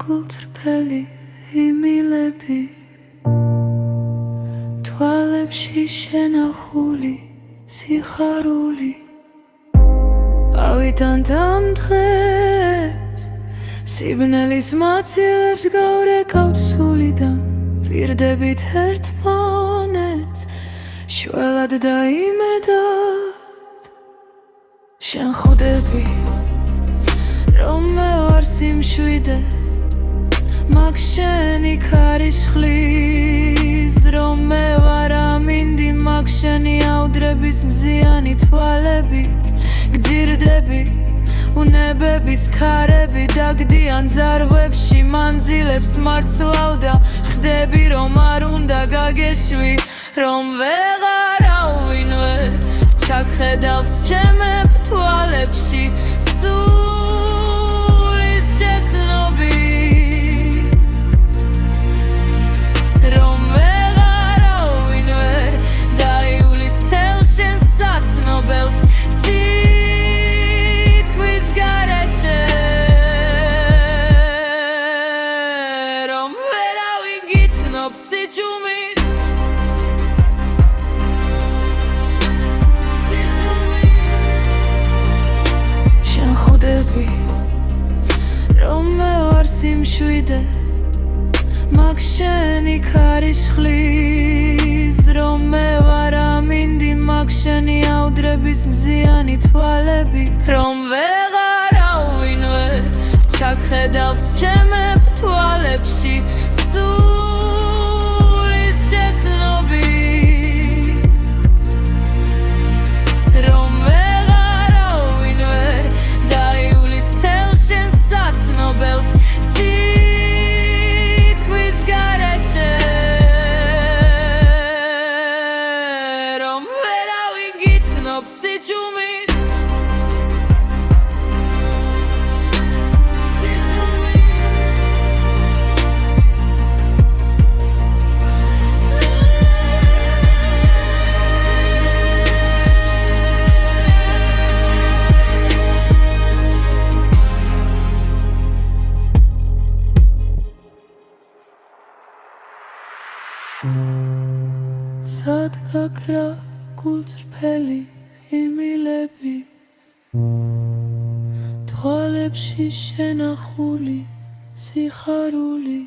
გულწრფელი იმილები თვალებში შენახული სიხარული ავიდან ამ დღეს სიბნელის მაცილებს გავრეკავთ სულიდან ვირდებით ერთმანეთს შველად და იმედად შენ ხვდები რომ მე ვარ სიმშვიდე მაგ შენი ქარიშხლის რომ მე ვარ ამინდი მაგ შენი აუდრების მზიანი თვალებით გძირდები უნებების ქარები დაგდიან ზარვებში მანძილებს მარცვალ და ხდები რომ არ უნდა გაგეშვი რომ ვეღარავინ ვერ ჩაგხედავს ჩემებ თვალებში სულის შეცნობი რომ ვეღარავინ ვერ დაივლის მთელ შენ საცნობელს სიტყვის გარეშე რომ ვერავინ გიცნობს სიჩუმით რომ მე ვარ სიმშვიდე მაგ შენი ქარიშხლის რომ მე ვარ ამინდი მაგ შენი აუდრების მზიანი თვალები რომ ვეღარავინ ვერ ჩაგხედავს ჩემებ თვალებში სულის შეცნობი Nobels sitqvis gareše Rom veravin gicnob sičumit Sad gakra gulწრფელი იმილები თვალებში შენახული სიხარული